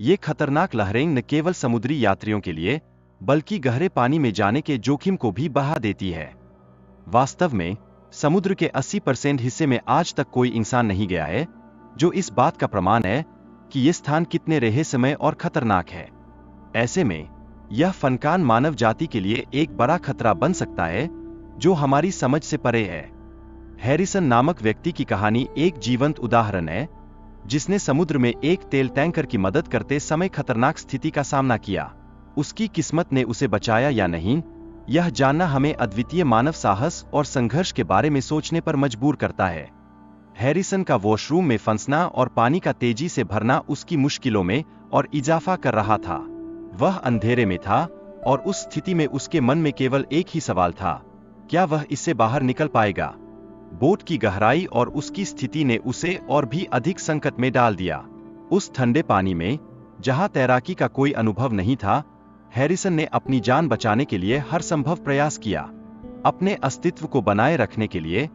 ये खतरनाक लहरें न केवल समुद्री यात्रियों के लिए बल्कि गहरे पानी में जाने के जोखिम को भी बढ़ा देती है। वास्तव में समुद्र के 80% हिस्से में आज तक कोई इंसान नहीं गया है, जो इस बात का प्रमाण है कि यह स्थान कितने रहस्यमय और खतरनाक है। ऐसे में यह फनकान मानव जाति के लिए एक बड़ा खतरा बन सकता है जो हमारी समझ से परे है। हैरिसन नामक व्यक्ति की कहानी एक जीवंत उदाहरण है, जिसने समुद्र में एक तेल टैंकर की मदद करते समय खतरनाक स्थिति का सामना किया। उसकी किस्मत ने उसे बचाया या नहीं, यह जानना हमें अद्वितीय मानव साहस और संघर्ष के बारे में सोचने पर मजबूर करता है। हैरिसन का वॉशरूम में फंसना और पानी का तेजी से भरना उसकी मुश्किलों में और इजाफा कर रहा था। वह अंधेरे में था और उस स्थिति में उसके मन में केवल एक ही सवाल था, क्या वह इससे बाहर निकल पाएगा? बोट की गहराई और उसकी स्थिति ने उसे और भी अधिक संकट में डाल दिया। उस ठंडे पानी में, जहां तैराकी का कोई अनुभव नहीं था, हैरिसन ने अपनी जान बचाने के लिए हर संभव प्रयास किया। अपने अस्तित्व को बनाए रखने के लिए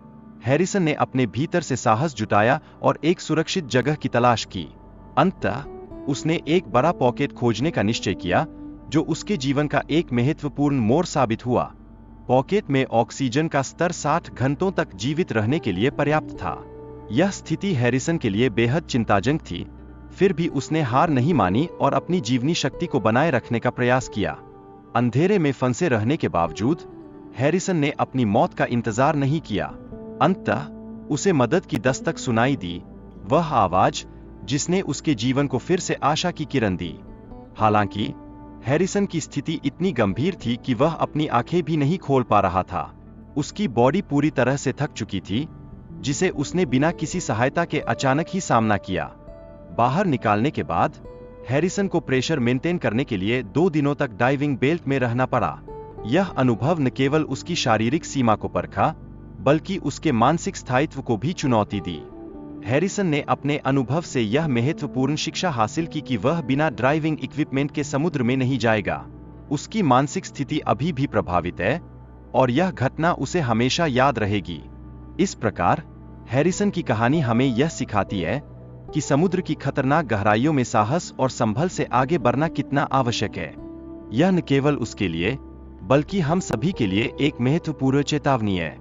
हैरिसन ने अपने भीतर से साहस जुटाया और एक सुरक्षित जगह की तलाश की। अंततः उसने एक बड़ा पॉकेट खोजने का निश्चय किया, जो उसके जीवन का एक महत्वपूर्ण मोड़ साबित हुआ। पॉकेट में ऑक्सीजन का स्तर 60 घंटों तक जीवित रहने के लिए पर्याप्त था। यह स्थिति हैरिसन के लिए बेहद चिंताजनक थी, फिर भी उसने हार नहीं मानी और अपनी जीवनी शक्ति को बनाए रखने का प्रयास किया। अंधेरे में फंसे रहने के बावजूद हैरिसन ने अपनी मौत का इंतजार नहीं किया। अंततः उसे मदद की दस्तक सुनाई दी, वह आवाज जिसने उसके जीवन को फिर से आशा की किरण दी। हालांकि हैरिसन की स्थिति इतनी गंभीर थी कि वह अपनी आंखें भी नहीं खोल पा रहा था। उसकी बॉडी पूरी तरह से थक चुकी थी, जिसे उसने बिना किसी सहायता के अचानक ही सामना किया। बाहर निकालने के बाद हैरिसन को प्रेशर मेंटेन करने के लिए 2 दिनों तक डाइविंग बेल्ट में रहना पड़ा। यह अनुभव न केवल उसकी शारीरिक सीमा को परखा, बल्कि उसके मानसिक स्थायित्व को भी चुनौती दी। हैरिसन ने अपने अनुभव से यह महत्वपूर्ण शिक्षा हासिल की कि वह बिना ड्राइविंग इक्विपमेंट के समुद्र में नहीं जाएगा। उसकी मानसिक स्थिति अभी भी प्रभावित है और यह घटना उसे हमेशा याद रहेगी। इस प्रकार हैरिसन की कहानी हमें यह सिखाती है कि समुद्र की खतरनाक गहराइयों में साहस और संभल से आगे बढ़ना कितना आवश्यक है। यह न केवल उसके लिए, बल्कि हम सभी के लिए एक महत्वपूर्ण चेतावनी है।